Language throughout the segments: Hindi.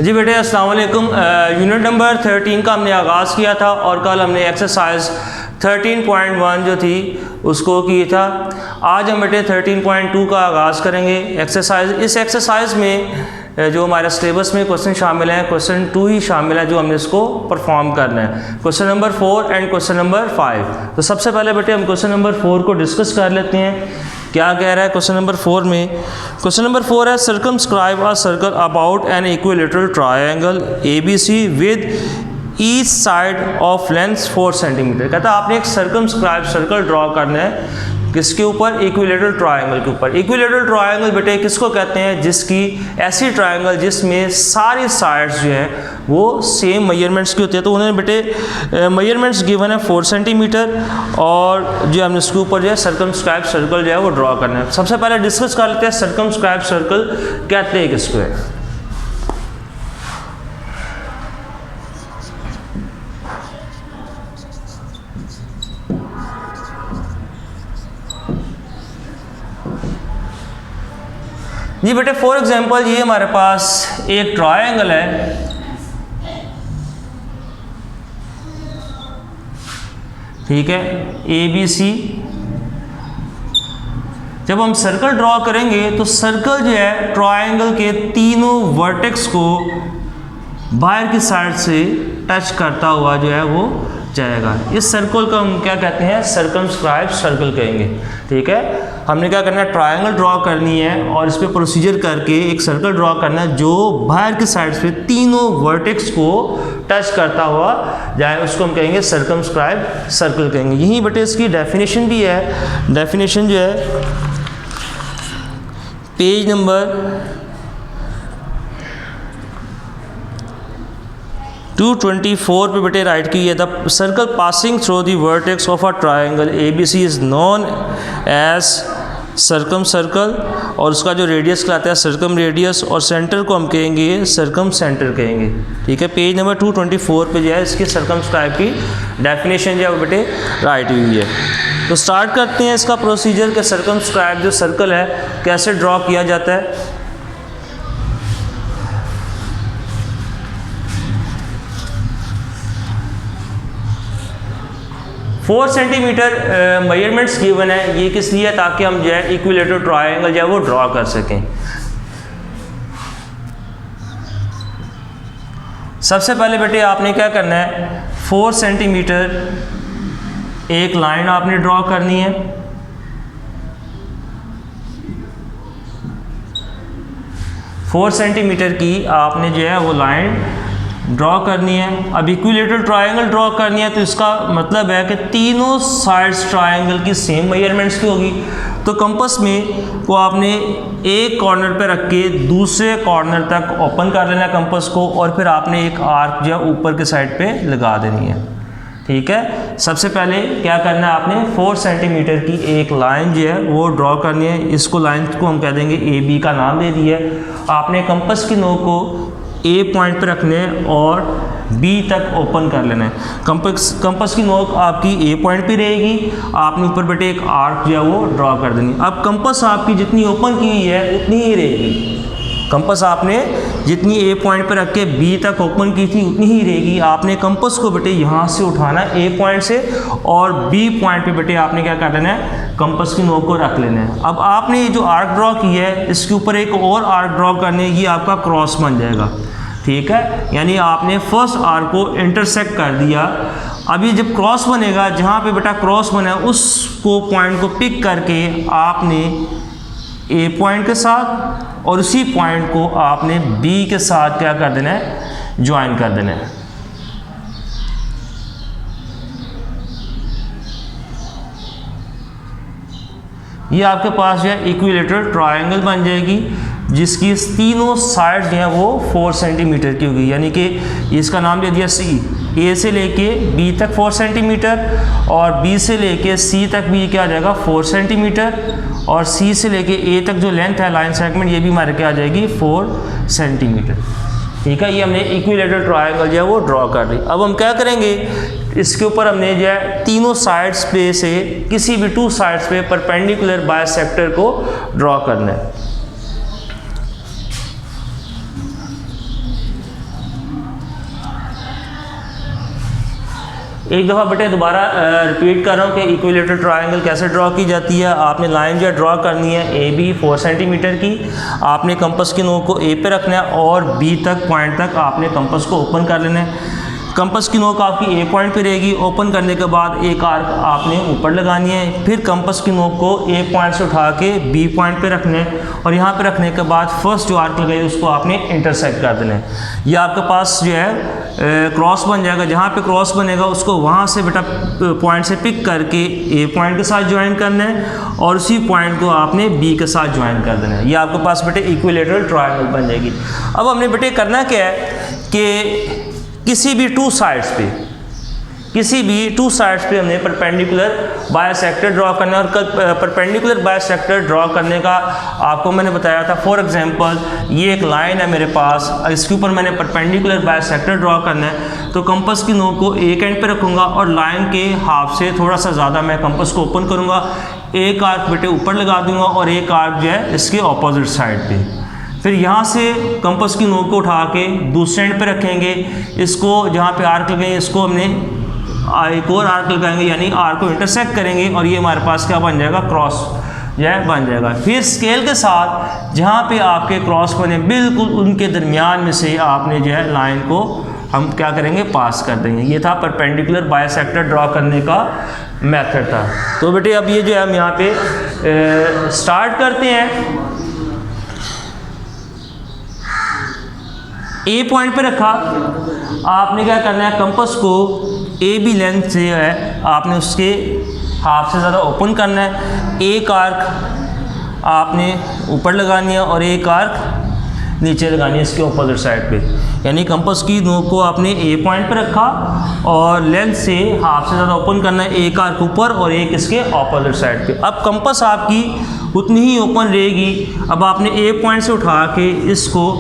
जी बेटे अस्सलाम वालेकुम। यूनिट नंबर 13 का हमने आगाज़ किया था और कल हमने एक्सरसाइज 13.1 जो थी उसको किया था। आज हम बेटे 13.2 का आगाज़ करेंगे एक्सरसाइज। इस एक्सरसाइज में जो हमारे सिलेबस में क्वेश्चन शामिल हैं, क्वेश्चन 2 ही शामिल है जो हमने इसको परफॉर्म करना है, question number 4 and question number 5। तो सबसे पहले बेटे हम क्वेश्चन नंबर 4 को डिस्कस कर लेते हैं। क्या कह रहा है क्वेश्चन नंबर 4 में? क्वेश्चन नंबर 4 है circumscribe a circle about an equilateral triangle ABC with each side of length 4 centimetre. कहता है आपने एक सर्कमस्क्राइब सर्कल ड्रॉ करना है किसके ऊपर? इक्विलेटरल ट्रायंगल के ऊपर। इक्विलेटरल ट्रायंगल बेटे किसको कहते हैं? जिसकी ऐसी ट्रायंगल जिसमें सारी साइड्स जो है वो सेम मेजरमेंट्स की होती है। तो उन्होंने बेटे मेजरमेंट्स गिवन है 4 सेंटीमीटर और जो हमने इसके ऊपर जो है सर्कमस्क्राइब सर्कल जो है वो ड्रॉ करना है। सबसे पहले डिस्कस कर लेते हैं सर्कमस्क्राइब सर्कल कहते हैं किसको है। जी बेटे फॉर एग्जांपल ये हमारे पास एक ट्रायंगल है, ठीक है, ABC। जब हम सर्कल ड्रॉ करेंगे तो सर्कल जो है ट्रायंगल के तीनों वर्टेक्स को बाहर की साइड से टच करता हुआ जो है वो जाएगा। इस सर्कल को हम क्या कहते हैं? सर्कमस्क्राइब सर्कल कहेंगे, ठीक है। हमने क्या करना है? ट्रायंगल ड्रॉ करनी है और इस पे प्रोसीजर करके एक सर्कल ड्रॉ करना है जो बाहर की साइड पे तीनों वर्टेक्स को टच करता हुआ जाए, उसको हम कहेंगे सर्कमस्क्राइब सर्कल कहेंगे। यही बेटे इसकी डेफिनेशन भी है। डेफिनेशन जो है पेज नंबर 224 पे बेटे राइट की है। The circle passing through the vertex of a triangle ABC is known as circumcircle और उसका जो रेडियस कहलाता है सर्कम रेडियस और सेंटर को हम कहेंगे सर्कम सेंटर कहेंगे, ठीक है। पेज नंबर 224 पे जो है इसकी सर्कमस्क्राइब की डेफिनेशन जो है वो बेटे राइट हुई है। तो स्टार्ट करते हैं इसका प्रोसीजर के सर्कमस्क्राइब जो सर्कल है कैसे ड्रॉ किया जाता है। फोर सेंटीमीटर मेजरमेंट्स गिवन है। ये किस लिए? ताकि हम जो है इक्विलेटरल ट्रायंगल जो है वो ड्रॉ कर सकें। सबसे पहले बेटे आपने क्या करना है? 4 सेंटीमीटर एक लाइन आपने ड्रॉ करनी है। फोर सेंटीमीटर की आपने जो है वो लाइन ड्रॉ करनी है। अब इक्विलेटरल ट्रायंगल ड्रॉ करनी है तो इसका मतलब है कि तीनों साइड्स ट्रायंगल की सेम मेजरमेंट्स की होगी। तो कंपास में को आपने एक कॉर्नर पे रख के दूसरे कॉर्नर तक ओपन कर लेना है कंपास को और फिर आपने एक आर्क जो है ऊपर के साइड पे लगा देनी है, ठीक है। सबसे पहले क्या करना है? आपने 4 सेंटीमीटर की एक लाइन जो है वो ड्रॉ करनी है। इसको लाइन को हम कह देंगे AB का नाम दे दिया है। आपने कंपास की नोक को A पॉइंट पे रखने हैं और B तक ओपन कर लेना है। कंपास की नोक आपकी A पॉइंट पे रहेगी। आपने ऊपर बेटे एक आर्क जो है वो ड्रॉ कर देनी। अब कंपास आपकी जितनी ओपन की हुई है उतनी ही रहेगी। कंपास आपने जितनी A पॉइंट पे रख के B तक ओपन की थी उतनी ही रहेगी। आपने कंपास को बेटे यहाँ से उठाना है A पॉइंट से और B पॉइंट पे बेटे आपने क्या कर लेना है? कंपास की नोक को रख लेना है। अब आपने ये जो आर्क ड्रॉ की है इसके ऊपर एक और आर्क ड्रॉ करने, ये आपका क्रॉस बन जाएगा, ठीक है। यानी आपने फर्स्ट आर्क को इंटरसेक्ट कर दिया। अभी जब क्रॉस बनेगा, जहाँ पे बेटा क्रॉस बना है उसको पॉइंट को पिक करके आपने A पॉइंट के साथ और उसी पॉइंट को आपने B के साथ क्या कर देना है? ज्वाइन कर देना है। ये आपके पास जो है इक्विलेटरल ट्रायंगल बन जाएगी जिसकी तीनों साइड्स जो हैं वो 4 सेंटीमीटर की होगी। यानी कि इसका नाम दे दिया C। A से लेके B तक 4 सेंटीमीटर और B से लेके C तक भी क्या आ जाएगा? 4 सेंटीमीटर और C से लेके A तक जो लेंथ है लाइन सेगमेंट ये भी हमारे क्या आ जाएगी? 4 सेंटीमीटर, ठीक है। ये हमने इक्विलेटरल ट्रायंगल जो है वो ड्रॉ कर ली। अब हम क्या करेंगे? इसके ऊपर हमने जो है तीनों साइड्स पे से किसी भी 2 साइड्स पे परपेंडिकुलर बाइसेक्टर को ड्रॉ करना है। एक दफ़ा बेटे दोबारा रिपीट कर रहा हूँ कि इक्विलेटरल ट्रायंगल कैसे ड्रॉ की जाती है। आपने लाइन जो है ड्रॉ करनी है ए बी 4 सेंटीमीटर की। आपने कंपास की नोक को ए पे रखना है और बी तक पॉइंट तक आपने कंपास को ओपन कर लेना है। कंपास की नोक आपकी ए पॉइंट पे रहेगी। ओपन करने के बाद एक आर्क आपने ऊपर लगानी है। फिर कंपास की नोक को ए पॉइंट से उठा के बी पॉइंट पे रखना है और यहाँ पे रखने के बाद फर्स्ट जो आर्क लगाई उसको आपने इंटरसेक्ट कर देना है। ये आपके पास जो है क्रॉस बन जाएगा। जहाँ पे क्रॉस बनेगा उसको वहाँ से बेटा पॉइंट से पिक करके ए पॉइंट के साथ ज्वाइन करना है और उसी पॉइंट को आपने बी के साथ ज्वाइन कर देना है। ये आपके पास बेटे इक्विलेटरल ट्रायंगल बन जाएगी। अब हमने बेटे करना क्या है कि किसी भी टू साइड्स पे हमने परपेंडिकुलर बाइसेक्टर ड्रॉ करना है। और परपेंडिकुलर बाइसेक्टर ड्रॉ करने का आपको मैंने बताया था। फॉर एग्जांपल ये एक लाइन है मेरे पास, इसके ऊपर मैंने परपेंडिकुलर बाइसेक्टर ड्रॉ करना है तो कंपास की नोक को एक एंड पे रखूँगा और लाइन के हाफ से थोड़ा सा ज़्यादा मैं कंपास को ओपन करूँगा। एक आर्क बेटे ऊपर लगा दूँगा और एक आर्क जो है इसके अपोजिट साइड पर। फिर यहाँ से कंपास की नोक को उठा के दूसरे एंड पे रखेंगे। इसको जहाँ पे आर्क लगाएंगे इसको हमने एक और आर्क लगाएंगे यानी आर्क को इंटरसेक्ट करेंगे और ये हमारे पास क्या बन जाएगा, क्रॉस जो है बन जाएगा। फिर स्केल के साथ जहाँ पे आपके क्रॉस बने बिल्कुल उनके दरमियान में से आपने जो है लाइन को हम क्या करेंगे, पास कर देंगे। ये था परपेंडिकुलर बाइसेक्टर ड्रॉ करने का मेथड था। तो बेटे अब ये जो है हम यहाँ पे स्टार्ट करते हैं। ए पॉइंट पे रखा, आपने क्या करना है, कंपास को ए बी लेंथ से है आपने उसके हाफ से ज़्यादा ओपन करना है। एक आर्क आपने ऊपर लगानी है और एक आर्क नीचे लगानी है इसके अपोजिट साइड पे। यानी कंपास की नोक को आपने ए पॉइंट पे रखा और लेंथ से हाफ से ज़्यादा ओपन करना है, एक आर्क ऊपर और एक इसके अपोजिट साइड पे। अब कंपास आपकी उतनी ही ओपन रहेगी। अब आपने ए पॉइंट से उठा के इसको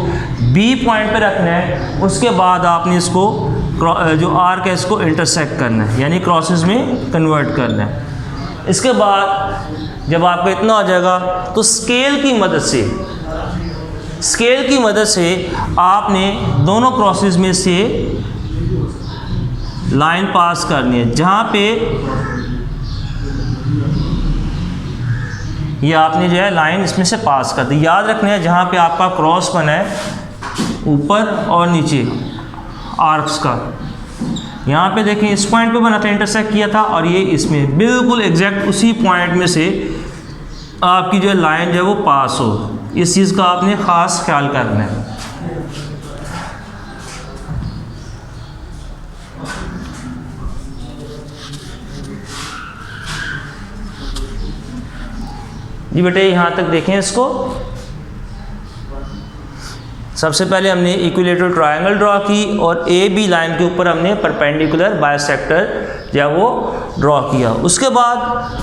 बी पॉइंट पे रखना है। उसके बाद आपने इसको जो आर्क है इसको इंटरसेक्ट करना है यानी क्रॉसेस में कन्वर्ट करना है। इसके बाद जब आपका इतना हो जाएगा तो स्केल की मदद से आपने दोनों क्रॉसेस में से लाइन पास करनी है। जहाँ पे ये आपने जो है लाइन इसमें से पास कर दी। याद रखना है जहाँ पे आपका क्रॉस बना है ऊपर और नीचे आर्क्स का, यहाँ पे देखें इस पॉइंट पे बना था, इंटरसेक्ट किया था और ये इसमें बिल्कुल एग्जैक्ट उसी पॉइंट में से आपकी जो लाइन जो है वो पास हो। इस चीज़ का आपने ख़ास ख्याल करना है। जी बेटे यहाँ तक देखें इसको। सबसे पहले हमने इक्विलेटरल ट्रायंगल ड्रॉ की और ए बी लाइन के ऊपर हमने परपेंडिकुलर बाइसेक्टर जो वो ड्रॉ किया। उसके बाद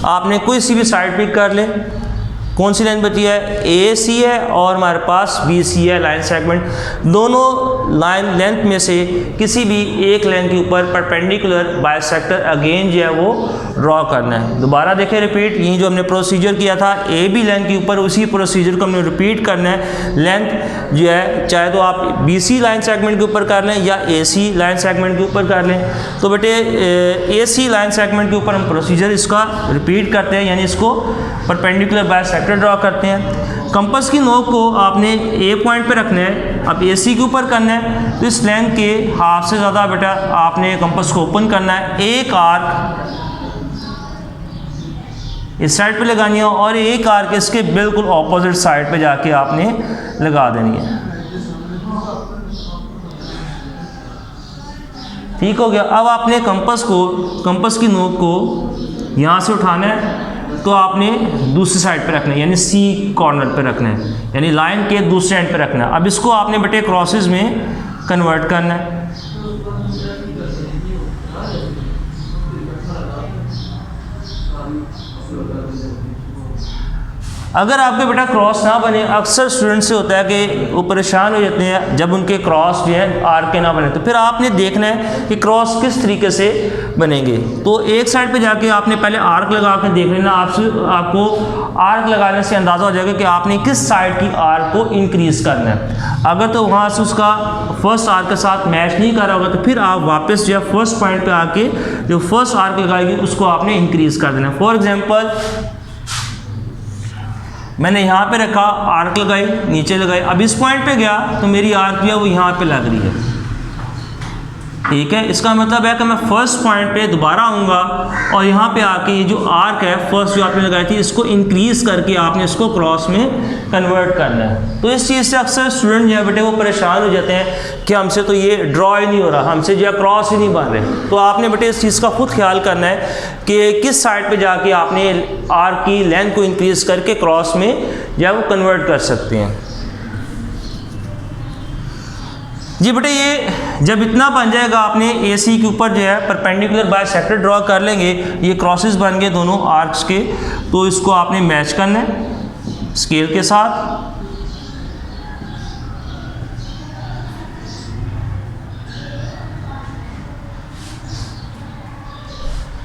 आपने कोई सी भी साइड पिक कर ले। कौन सी लाइन बची है, ए सी है और हमारे पास बी सी है लाइन सेगमेंट। दोनों लाइन लेंथ में से किसी भी एक लाइन के ऊपर परपेंडिकुलर बाइसेक्टर अगेन जो है वो ड्रॉ करना है। दोबारा देखें रिपीट, यही जो हमने प्रोसीजर किया था ए बी लाइन के ऊपर उसी प्रोसीजर को हमने रिपीट करना है। लेंथ जो है चाहे तो आप बी सी लाइन सेगमेंट के ऊपर कर लें या ए सी लाइन सेगमेंट के ऊपर कर लें। तो बेटे ए सी लाइन सेगमेंट के ऊपर हम प्रोसीजर इसका रिपीट करते हैं यानी इसको परपेंडिकुलर बाइसेक्टर ड्रॉ करते हैं। कंपास की नोक को आपने ए पॉइंट पे रखना है, अब ए सी के ऊपर करना है तो इस लेंथ के हाफ से ज़्यादा बेटा आपने कंपास को ओपन करना है। एक आर्क इस साइड पे लगानी है और एक आर्क इसके बिल्कुल ऑपोजिट साइड पे जाके आपने लगा देनी है। ठीक हो गया। अब आपने कंपास की नोक को यहाँ से उठाना है तो आपने दूसरी साइड पे रखना है यानी सी कॉर्नर पे रखना है यानी लाइन के दूसरे एंड पे रखना है। अब इसको आपने बेटे क्रॉसेस में कन्वर्ट करना है। अगर आपके बेटा क्रॉस ना बने, अक्सर स्टूडेंट से होता है कि वो परेशान हो जाते हैं जब उनके क्रॉस जो है आर्क के ना बने, तो फिर आपने देखना है कि क्रॉस किस तरीके से बनेंगे। तो एक साइड पे जाके आपने पहले आर्क लगा के देख लेना, आपको आर्क लगाने से अंदाज़ा हो जाएगा कि आपने किस साइड की आर्क को इंक्रीज़ करना है। अगर तो वहाँ से उसका फर्स्ट आर्क के साथ मैच नहीं कर रहा होगा तो फिर आप वापस जो है फर्स्ट पॉइंट पर आके जो फर्स्ट आर्क लगाएगी उसको आपने इंक्रीज़ कर देना। फॉर एग्जाम्पल मैंने यहाँ पे रखा, आर्क लगाई, नीचे लगाई, अब इस पॉइंट पे गया तो मेरी आर्क जो है वो यहाँ पे लग रही है। ठीक है, इसका मतलब है कि मैं फर्स्ट पॉइंट पे दोबारा आऊँगा और यहाँ पे आके ये जो आर्क है फर्स्ट जो आपने लगाई थी इसको इंक्रीज़ करके आपने इसको क्रॉस में कन्वर्ट करना है। तो इस चीज़ से अक्सर स्टूडेंट जो है बेटे वो परेशान हो जाते हैं कि हमसे तो ये ड्रॉ ही नहीं हो रहा, हमसे जो है क्रॉस ही नहीं बन रहे। तो आपने बेटे इस चीज़ का खुद ख्याल करना है कि किस साइड पर जाके आपने आर्क की लेंथ को इंक्रीज़ करके क्रॉस में जो है वो कन्वर्ट कर सकते हैं। जी बेटे ये जब इतना बन जाएगा आपने AC के ऊपर जो है परपेंडिकुलर बाइसेक्टर ड्रॉ कर लेंगे, ये क्रॉसेस बन गए दोनों आर्क्स के, तो इसको आपने मैच करना है स्केल के साथ।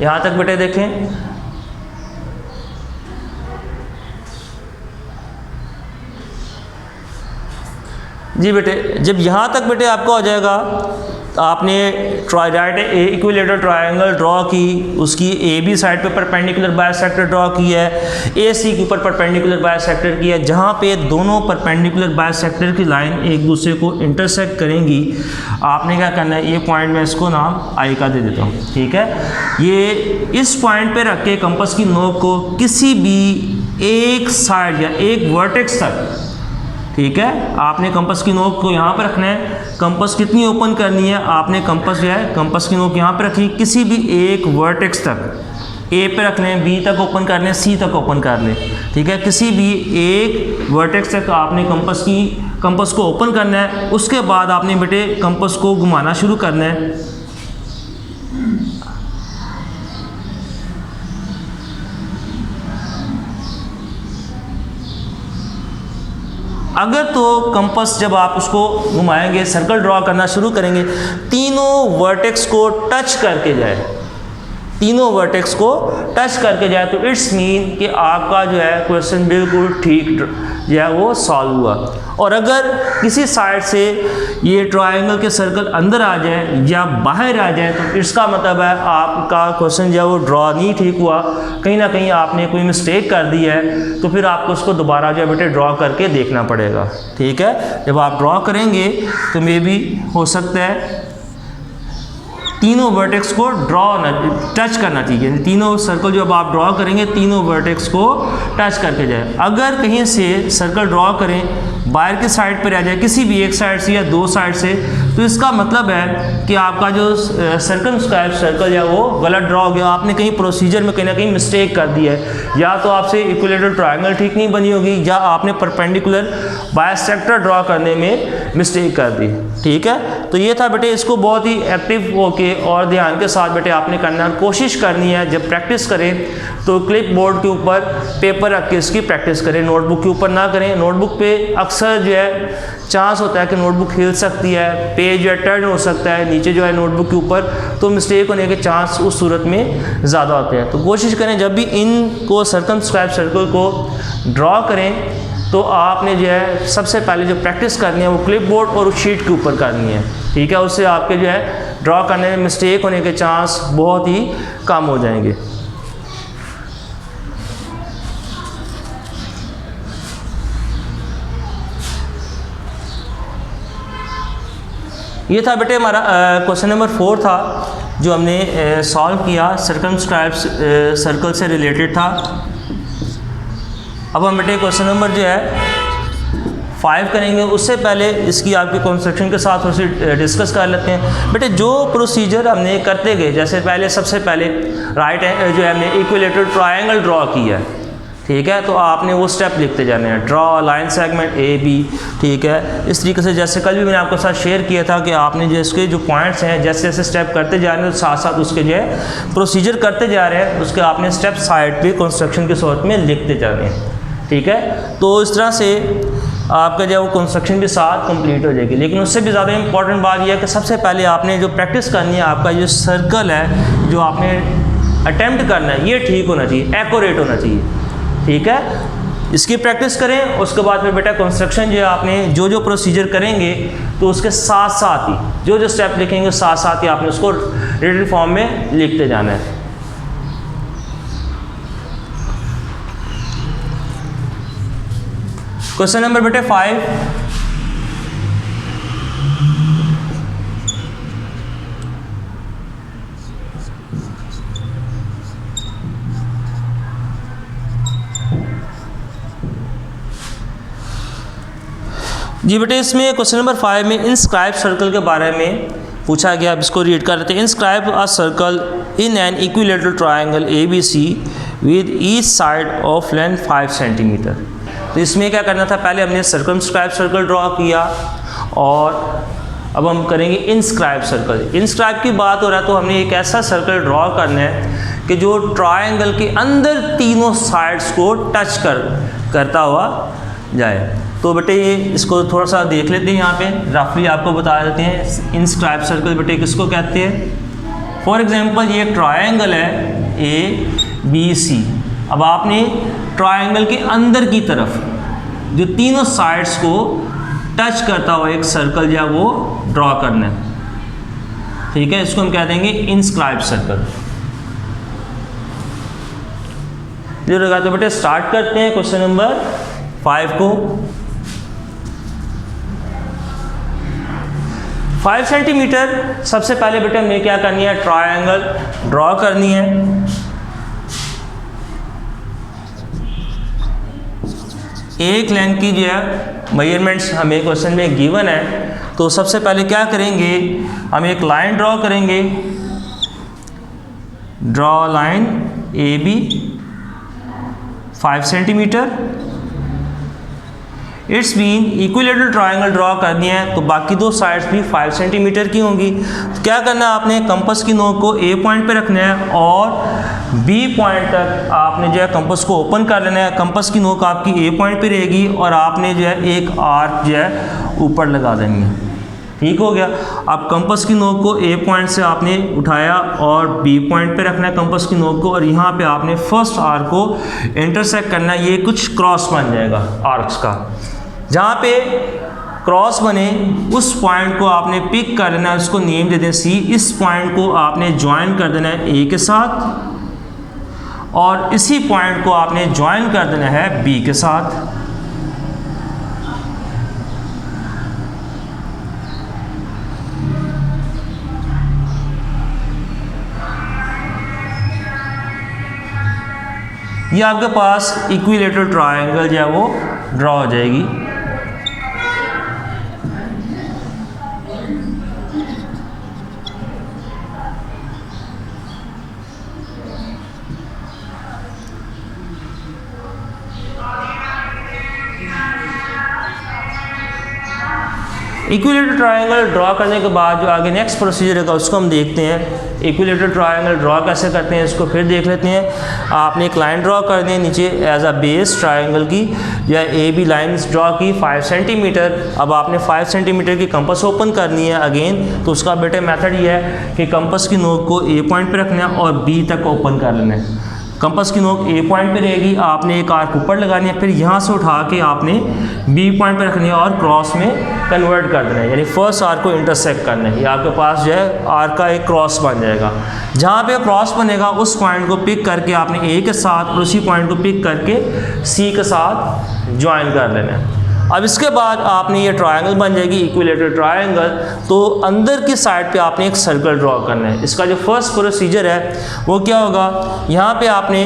यहाँ तक बेटे देखें, जी बेटे जब यहाँ तक बेटे आपका हो जाएगा, आपने राइट इक्विलेटरल ट्रायंगल ड्रॉ की, उसकी AB साइड पे परपेंडिकुलर बाइसेक्टर ड्रॉ की है, AC के ऊपर परपेंडिकुलर बाइसेक्टर की है, जहाँ पे दोनों परपेंडिकुलर बाइसेक्टर की लाइन एक दूसरे को इंटरसेक्ट करेंगी। आपने क्या करना है, ये पॉइंट मैं इसको नाम I का दे देता हूँ। ठीक है, ये इस पॉइंट पे रख के कंपास की नोक को किसी भी एक साइड या एक वर्टेक्स तक, ठीक है, आपने कंपास की नोक को यहाँ पर रखना है। कंपास कितनी ओपन करनी है, आपने कंपास जो है कंपास की नोक यहाँ पर रखी, किसी भी एक वर्टेक्स तक A पे रख लें, B तक ओपन कर लें, C तक ओपन कर लें। ठीक है, किसी भी एक वर्टेक्स तक आपने कंपास को ओपन करना है। उसके बाद आपने बेटे कंपास को घुमाना शुरू करना है। अगर तो कंपास जब आप उसको घुमाएंगे, सर्कल ड्रॉ करना शुरू करेंगे, तीनों वर्टेक्स को टच करके जाए, तीनों वर्टेक्स को टच करके जाए, तो इट्स मीन कि आपका जो है क्वेश्चन बिल्कुल ठीक जो है वो सॉल्व हुआ। और अगर किसी साइड से ये ट्रायंगल के सर्कल अंदर आ जाए या बाहर आ जाए तो इसका मतलब है आपका क्वेश्चन जो है वो ड्रॉ नहीं ठीक हुआ, कहीं ना कहीं आपने कोई मिस्टेक कर दी है, तो फिर आपको उसको दोबारा जो है बेटे ड्रॉ करके देखना पड़ेगा। ठीक है, जब आप ड्रॉ करेंगे तो मे भी हो सकता है तीनों वर्टेक्स को टच करना चाहिए, तीनों सर्कल जब आप ड्रॉ करेंगे तीनों वर्टेक्स को टच करके जाए। अगर कहीं से सर्कल ड्रॉ करें बाहर की साइड पर आ जाए, किसी भी एक साइड से या दो साइड से, तो इसका मतलब है कि आपका जो सर्कमस्क्राइब सर्कल है वो गलत ड्रॉ हो गया, आपने कहीं प्रोसीजर में कहीं ना कहीं मिस्टेक कर दी है, या तो आपसे इक्विलेटरल ट्रायंगल ठीक नहीं बनी होगी या आपने परपेंडिकुलर बाइसेक्टर ड्रॉ करने में मिस्टेक कर दी। ठीक है, तो ये था बेटे, इसको बहुत ही एक्टिव होके और ध्यान के साथ बेटे आपने करना, कोशिश करनी है। जब प्रैक्टिस करें तो क्लिप बोर्ड के ऊपर पेपर रख के इसकी प्रैक्टिस करें, नोटबुक के ऊपर ना करें। नोटबुक पे अक्सर जो है चांस होता है कि नोटबुक हिल सकती है, पेज जो है टर्न हो सकता है नीचे जो है नोटबुक के ऊपर, तो मिस्टेक होने के चांस उस सूरत में ज़्यादा होते हैं। तो कोशिश करें जब भी इनको सर्कमस्क्राइब सर्कल को ड्रॉ करें तो आपने जो है सबसे पहले जो प्रैक्टिस करनी है वो क्लिप बोर्ड और उस शीट के ऊपर करनी है। ठीक है, उससे आपके जो है ड्रॉ करने में मिस्टेक होने के चांस बहुत ही कम हो जाएंगे। ये था बेटे हमारा क्वेश्चन नंबर 4 था जो हमने सॉल्व किया, सर्कमस्क्राइब सर्कल से रिलेटेड था। अब हम बेटे क्वेश्चन नंबर जो है 5 करेंगे। उससे पहले इसकी आपके कंस्ट्रक्शन के साथ थोड़ी सी डिस्कस कर लेते हैं। बेटे जो प्रोसीजर हमने करते गए, जैसे पहले सबसे पहले राइट जो है हमने इक्विलेटरल ट्रायंगल ड्रॉ किया है, ठीक है, तो आपने वो स्टेप लिखते जाने हैं, draw line segment A B. ठीक है, इस तरीके से जैसे कल भी मैंने आपके साथ शेयर किया था कि आपने जो इसके जो पॉइंट्स हैं जैसे जैसे स्टेप करते जा रहे हैं तो साथ साथ उसके जो है प्रोसीजर करते जा रहे हैं, उसके आपने स्टेप साइड पे कंस्ट्रक्शन के सूरत में लिखते जा रहे हैं। ठीक है। तो इस तरह से आपका जो है वो कंस्ट्रक्शन भी साथ कंप्लीट हो जाएगी। लेकिन उससे भी ज़्यादा इंपॉर्टेंट बात यह है कि सबसे पहले आपने जो प्रैक्टिस करनी है, आपका जो सर्कल है जो आपने अटेम्प्ट करना है ये ठीक होना चाहिए, एक्यूरेट होना चाहिए, ठीक है। इसकी प्रैक्टिस करें, उसके बाद फिर बेटा कंस्ट्रक्शन जो है आपने जो जो प्रोसीजर करेंगे तो उसके साथ साथ ही जो जो स्टेप लिखेंगे साथ साथ ही आपने उसको रिटन फॉर्म में लिखते जाना है। क्वेश्चन नंबर बेटे 5, जी बेटे इसमें क्वेश्चन नंबर 5 में इंस्क्राइब सर्कल के बारे में पूछा गया। अब इसको रीड कर रहे थे। Inscribe a circle in an equilateral triangle ABC with each side of length 5 centimetre. तो इसमें क्या करना था, पहले हमने सर्कमस्क्राइब सर्कल ड्रॉ किया और अब हम करेंगे इंस्क्राइब सर्कल। इंस्क्राइब की बात हो रहा है तो हमने एक ऐसा सर्कल ड्रॉ करना है कि जो ट्रायंगल के अंदर तीनों साइड्स को टच करता हुआ जाए। तो बेटे ये इसको थोड़ा सा देख लेते हैं, यहाँ पे रफली आपको बता देते हैं। इंस्क्राइब सर्कल बेटे किसको कहते हैं। फॉर एग्जांपल ये एक ट्रायंगल है ABC। अब आपने ट्रायंगल के अंदर की तरफ जो तीनों साइड्स को टच करता हुआ एक सर्कल जो है वो ड्रॉ करना है, ठीक है। इसको हम कह देंगे इंस्क्राइब सर्कल। जो लगा तो बेटे स्टार्ट करते हैं क्वेश्चन नंबर 5 को। 5 सेंटीमीटर सबसे पहले बेटे हमें क्या करनी है, ट्रायंगल ड्रॉ करनी है। एक लेंथ की जो है मेजरमेंट्स हमें क्वेश्चन में गिवन है। तो सबसे पहले क्या करेंगे, हम एक लाइन ड्रॉ करेंगे। Draw line AB 5 centimetre. It's been equilateral triangle draw करनी है तो बाकी दो साइड्स भी 5 सेंटीमीटर की होंगी। तो क्या करना है, आपने कंपास की नोक को A पॉइंट पे रखना है और B पॉइंट तक आपने जो है कंपास को ओपन कर लेना है। कंपास की नोक आपकी A पॉइंट पे रहेगी और आपने जो है एक आर्क जो है ऊपर लगा देनी है, ठीक हो गया। अब कंपास की नोक को A पॉइंट से आपने उठाया और B पॉइंट पे रखना है कंपास की नोक को, और यहाँ पे आपने फर्स्ट आर्क को इंटरसेक्ट करना है। ये कुछ क्रॉस बन जाएगा आर्क्स का। जहाँ पे क्रॉस बने उस पॉइंट को आपने पिक कर लेना है, उसको नेम दे दें C। इस पॉइंट को आपने ज्वाइन कर देना है A के साथ और इसी पॉइंट को आपने ज्वाइन कर देना है B के साथ। ये आपके पास इक्विलेटरल ट्रायंगल जो है वो ड्रॉ हो जाएगी। इक्विलेटरल ट्रायंगल ड्रॉ करने के बाद जो आगे नेक्स्ट प्रोसीजर है उसको हम देखते हैं। इक्विलेटरल ट्रायंगल ड्रॉ कैसे करते हैं इसको फिर देख लेते हैं। आपने एक लाइन ड्रॉ कर दी नीचे एज अ बेस ट्रायंगल की, या AB लाइन ड्रॉ की 5 सेंटीमीटर। अब आपने 5 सेंटीमीटर की कंपास ओपन करनी है अगेन। तो उसका बेटे मेथड ये है कि कंपास की नोक को A पॉइंट पर रखना है और B तक ओपन कर लेना है। कंपास की नोक A पॉइंट पे रहेगी, आपने एक आर्क ऊपर लगानी है, फिर यहाँ से उठा के आपने B पॉइंट पे रखनी है और क्रॉस में कन्वर्ट कर देना है, यानी फर्स्ट आर्क को इंटरसेक्ट करना है। ये आपके पास जो है आर्क का एक क्रॉस बन जाएगा। जहाँ पे क्रॉस बनेगा उस पॉइंट को पिक करके आपने A के साथ और उसी पॉइंट को पिक करके C के साथ ज्वाइन कर लेना है। अब इसके बाद आपने ये ट्रायंगल बन जाएगी इक्विलेटरल ट्रायंगल। तो अंदर की साइड पे आपने एक सर्कल ड्रॉ करना है। इसका जो फर्स्ट प्रोसीजर है वो क्या होगा, यहाँ पे आपने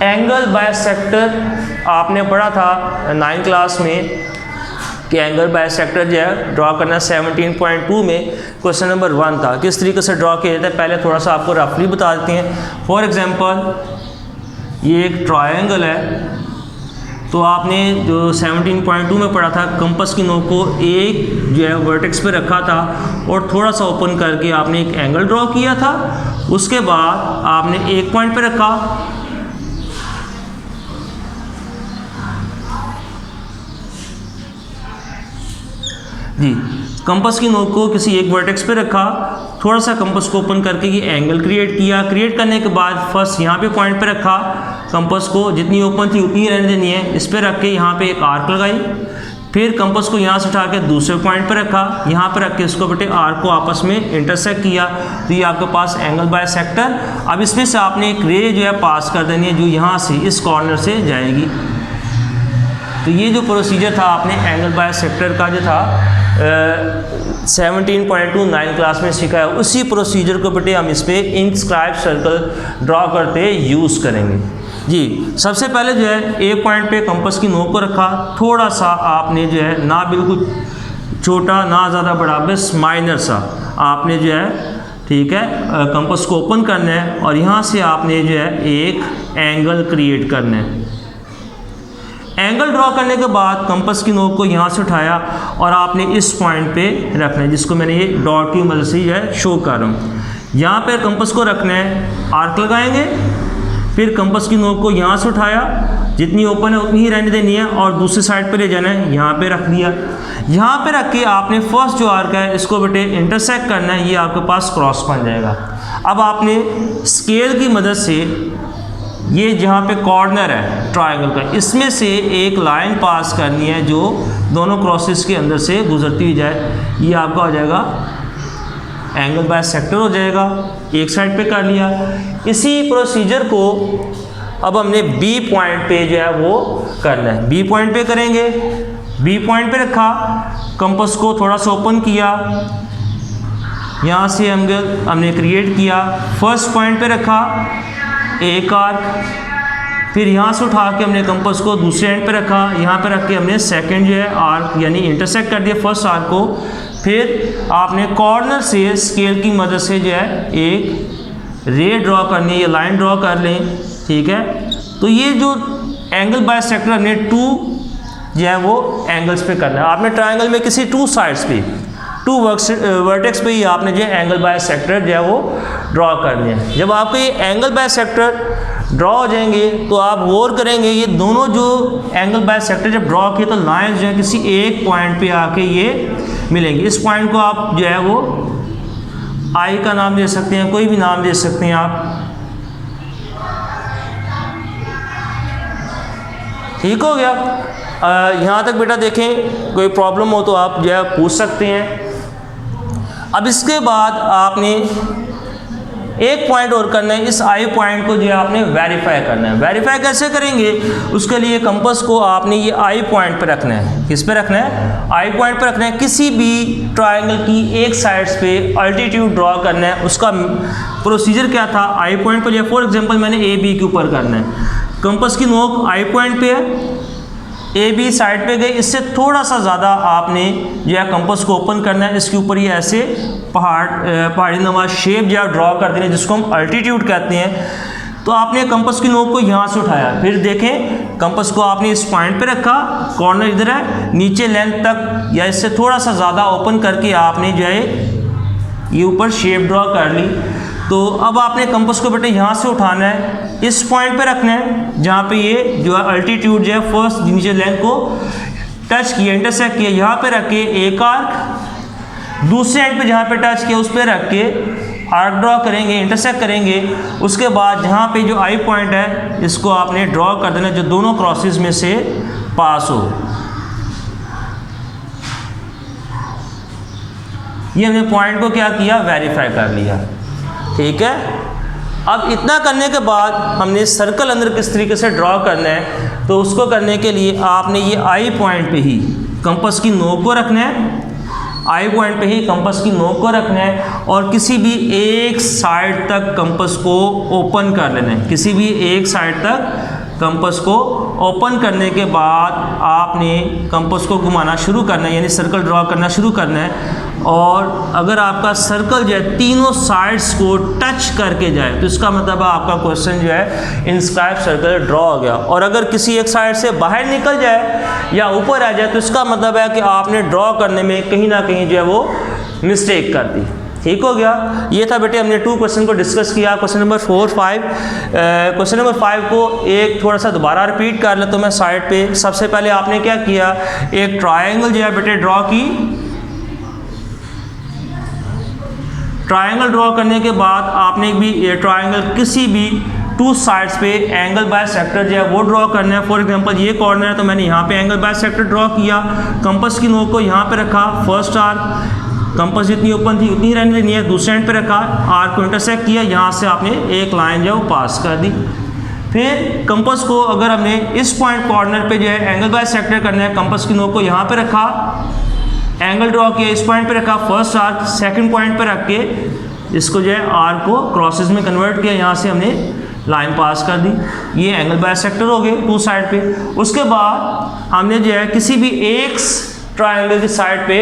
एंगल बायसेक्टर आपने पढ़ा था 9th क्लास में कि एंगल बायसेक्टर जो है ड्रॉ करना 17.2 में क्वेश्चन नंबर 1 था। किस तरीके से ड्रॉ किया जाता है पहले थोड़ा सा आपको रफली बता देते हैं। फॉर एग्जांपल ये एक ट्रायंगल है, तो आपने जो 17.2 में पढ़ा था कंपास की नोक को एक जो है वर्टेक्स पे रखा था और थोड़ा सा ओपन करके आपने एक एंगल ड्रॉ किया था। उसके बाद आपने एक पॉइंट पे रखा जी। कंपास की नोक को किसी एक वर्टेक्स पे रखा, थोड़ा सा कंपास को ओपन करके ये एंगल क्रिएट किया। क्रिएट करने के बाद फर्स्ट यहाँ पे पॉइंट पे रखा, कंपास को जितनी ओपन थी उतनी रहने देनी है। इस पे रख के यहाँ पे एक आर्क लगाई, फिर कंपास को यहाँ से उठा के दूसरे पॉइंट पे रखा, यहाँ पे रख के इसको बेटे आर्क को आपस में इंटरसेक्ट किया, तो ये आपके पास एंगल बायसेक्टर। अब इसमें से आपने एक रे जो है पास कर देनी है, जो यहाँ से इस कॉर्नर से जाएगी। तो ये जो प्रोसीजर था आपने एंगल बायसेक्टर का जो था 17.29 क्लास में सीखा है, उसी प्रोसीजर को बेटे हम इस पे इंस्क्राइब सर्कल ड्रॉ करते यूज़ करेंगे। जी, सबसे पहले जो है एक पॉइंट पे कंपास की नोक को रखा, थोड़ा सा आपने जो है ना बिल्कुल छोटा ना ज़्यादा बड़ा, बस माइनर सा आपने जो है ठीक है कंपास को ओपन करना है और यहाँ से आपने जो है एक एंगल क्रिएट करना है। एंगल ड्रॉ करने के बाद कंपास की नोक को यहाँ से उठाया और आपने इस पॉइंट पे रखना है, जिसको मैंने ये डॉट की मदद से जो है शो कर रहा हूँ। यहाँ पे कंपास को रखना है, आर्क लगाएंगे, फिर कंपास की नोक को यहाँ से उठाया, जितनी ओपन है उतनी ही रहने देनी है और दूसरी साइड पे ले जाना है, यहाँ पे रख दिया। यहाँ पे रख के आपने फर्स्ट जो आर्क है इसको बेटे इंटरसेक्ट करना है, ये आपके पास क्रॉस बन जाएगा। अब आपने स्केल की मदद से ये जहाँ पे कॉर्नर है ट्रायंगल का, इसमें से एक लाइन पास करनी है जो दोनों क्रॉसेस के अंदर से गुजरती हुई जाए, ये आपका हो जाएगा एंगल बायसेक्टर हो जाएगा। एक साइड पे कर लिया। इसी प्रोसीजर को अब हमने बी पॉइंट पे जो है वो करना है। बी पॉइंट पे करेंगे, बी पॉइंट पे रखा, कंपास को थोड़ा सा ओपन किया, यहाँ से एंगल हमने क्रिएट किया, फर्स्ट पॉइंट पे रखा, एक आर्क, फिर यहाँ से उठा के हमने कंपास को दूसरे एंड पे रखा, यहाँ पे रख के हमने सेकंड जो है आर्क यानी इंटरसेक्ट कर दिया फर्स्ट आर्क को। फिर आपने कॉर्नर से स्केल की मदद से जो है एक रे ड्रॉ करनी है, ये लाइन ड्रॉ कर लें, ठीक है। तो ये जो एंगल बायसेक्टर हमने टू जो है वो एंगल्स पे करना है। आपने ट्रायंगल में किसी टू साइड्स पे, टू वर्टेक्स पे ही आपने जो एंगल बायसेक्टर जो है वो ड्रॉ करने हैं। जब आपके ये एंगल बायसेक्टर ड्रॉ हो जाएंगे तो आप गौर करेंगे ये दोनों जो एंगल बायसेक्टर जब ड्रॉ किए तो लाइंस जो है किसी एक पॉइंट पे आके ये मिलेंगे। इस पॉइंट को आप जो है वो आई का नाम दे सकते हैं, कोई भी नाम दे सकते हैं आप, ठीक हो गया। यहाँ तक बेटा देखें, कोई प्रॉब्लम हो तो आप जो है पूछ सकते हैं। अब इसके बाद आपने एक पॉइंट और करना है, इस आई पॉइंट को जो है आपने वेरीफाई करना है। वेरीफाई कैसे करेंगे, उसके लिए कंपास को आपने ये आई पॉइंट पे रखना है। किस पे रखना है? आई पॉइंट पे रखना है। किसी भी ट्रायंगल की एक साइड्स पे अल्टीट्यूड ड्रॉ करना है। उसका प्रोसीजर क्या था, आई पॉइंट पर, फॉर एग्जाम्पल मैंने ए बी के ऊपर करना है, कंपास की नोक आई पॉइंट पे है, ए बी साइड पे गए, इससे थोड़ा सा ज़्यादा आपने जो है कंपास को ओपन करना है। इसके ऊपर ये ऐसे पहाड़ी नुमा शेप जो है ड्रॉ कर देना है, जिसको हम अल्टीट्यूड कहते हैं। तो आपने कंपास की नोक को यहाँ से उठाया, फिर देखें कंपास को आपने इस पॉइंट पे रखा, कॉर्नर इधर है, नीचे लेंथ तक या इससे थोड़ा सा ज़्यादा ओपन करके आपने जो है ये ऊपर शेप ड्रॉ कर ली। तो अब आपने कंपास को बेटे यहाँ से उठाना है, इस पॉइंट पे रखना है जहाँ पे ये जो है अल्टीट्यूड जो है फर्स्ट नीचे लेंथ को टच किया, इंटरसेक्ट किया, यहाँ पे रख के एक आर्क, दूसरे एंड पे जहाँ पे टच किया उस पर रख के आर्क ड्रॉ करेंगे, इंटरसेक्ट करेंगे। उसके बाद जहाँ पे जो आई पॉइंट है इसको आपने ड्रॉ कर देना जो दोनों क्रॉसेस में से पास हो। ये हमने पॉइंट को क्या किया, वेरीफाई कर लिया, ठीक है। अब इतना करने के बाद हमने सर्कल अंदर किस तरीके से ड्रॉ करना है, तो उसको करने के लिए आपने ये आई पॉइंट पे ही कंपास की नोक को रखना है, आई पॉइंट पे ही कंपास की नोक को रखना है और किसी भी एक साइड तक कंपास को ओपन कर लेना है। किसी भी एक साइड तक कंपास को ओपन करने के बाद आपने कंपास को घुमाना शुरू करना है, यानी सर्कल ड्रॉ करना शुरू करना है। और अगर आपका सर्कल जो है तीनों साइड्स को टच करके जाए तो इसका मतलब आपका क्वेश्चन जो है इंस्क्राइब सर्कल ड्रॉ हो गया। और अगर किसी एक साइड से बाहर निकल जाए या ऊपर आ जाए तो इसका मतलब है कि आपने ड्रॉ करने में कहीं ना कहीं जो है वो मिस्टेक कर दी, ठीक हो गया। ये था बेटे, हमने 2 क्वेश्चन को डिस्कस किया, क्वेश्चन नंबर 4, 5। क्वेश्चन नंबर 5 को एक थोड़ा सा दोबारा रिपीट कर ले तो मैं साइड पे। सबसे पहले आपने क्या किया, एक ट्रायंगल जो है बेटे ड्रॉ की, ट्रायंगल ड्रॉ करने के बाद आपने भी ये ट्रायंगल किसी भी टू साइड्स पे एंगल बाइसेक्टर जो है वो ड्रॉ करना है। फॉर एग्जांपल ये कॉर्नर है तो मैंने यहाँ पे एंगल बाइसेक्टर ड्रॉ किया, कंपास की नोक को यहाँ पे रखा, फर्स्ट आर्क कंपास जितनी ओपन थी उतनी रहने देनी है, दूसरे एंड पे रखा, आर्क को इंटरसेक्ट किया, यहाँ से आपने एक लाइन जो है वो पास कर दी। फिर कंपास को अगर हमने इस पॉइंट कॉर्नर पे जो है एंगल बाइसेक्टर करना है, कंपास की नोक को यहाँ पे रखा, एंगल ड्रॉ किया, इस पॉइंट पे रखा फर्स्ट आर्क, सेकंड पॉइंट पे रख के इसको जो है आर्क को क्रॉसेस में कन्वर्ट किया, यहाँ से हमने लाइन पास कर दी। ये एंगल बाइसेक्टर हो गए टू साइड पे। उसके बाद हमने जो है किसी भी एक ट्रायंगल की साइड पे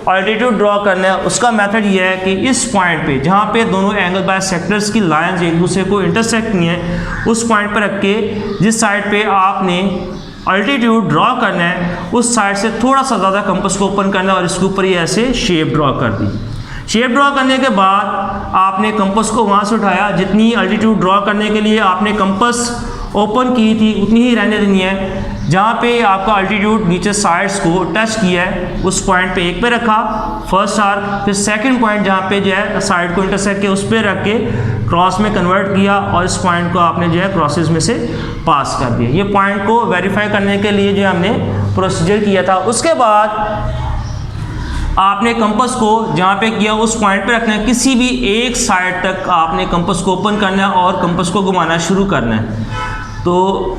अल्टीट्यूड ड्रॉ करना है। उसका मेथड ये है कि इस पॉइंट पे जहाँ पे दोनों एंगल बाइसेक्टर्स की लाइंस एक दूसरे को इंटरसेक्ट नहीं है, उस पॉइंट पर रख के जिस साइड पे आपने अल्टीट्यूड ड्रॉ करना है उस साइड से थोड़ा सा ज़्यादा कंपास को ओपन करना है और इसके ऊपर ये ऐसे शेप ड्रॉ कर दी। शेप ड्रॉ करने के बाद आपने कंपास को वहाँ से उठाया, जितनी अल्टीट्यूड ड्रॉ करने के लिए आपने कंपास ओपन की थी उतनी ही रहने देनी है। जहाँ पे आपका अल्टीट्यूड नीचे साइड्स को टच किया है उस पॉइंट पे एक पे रखा फर्स्ट आर्क, फिर सेकंड पॉइंट जहाँ पे जो है साइड को इंटरसेक्ट किया उस पर रख के क्रॉस में कन्वर्ट किया और इस पॉइंट को आपने जो है क्रॉसेस में से पास कर दिया। ये पॉइंट को वेरीफाई करने के लिए जो हमने प्रोसीजर किया था। उसके बाद आपने कंपास को जहाँ पे किया उस पॉइंट पे रखना है, किसी भी एक साइड तक आपने कंपास को ओपन करना है और कंपास को घुमाना शुरू करना है। तो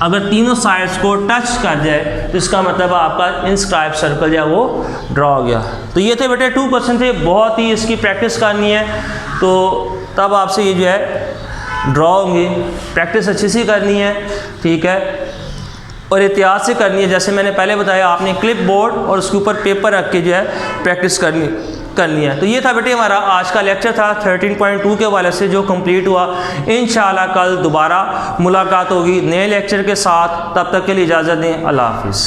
अगर तीनों साइड्स को टच कर जाए तो इसका मतलब आपका इनस्क्राइब सर्कल जो है वो ड्रॉ हो गया। तो ये थे बेटे 2 क्वेश्चन थे, बहुत ही इसकी प्रैक्टिस करनी है तो तब आपसे ये जो है ड्रॉ होंगे। प्रैक्टिस अच्छी सी करनी है, ठीक है, और एहतियात से करनी है। जैसे मैंने पहले बताया आपने क्लिप बोर्ड और उसके ऊपर पेपर रख के जो है प्रैक्टिस करनी है। तो ये था बेटे हमारा आज का लेक्चर था 13.2 के हवाले से जो कंप्लीट हुआ। इंशाल्लाह कल दोबारा मुलाकात होगी नए लेक्चर के साथ, तब तक के लिए इजाज़त दें। अल्लाह हाफिज़।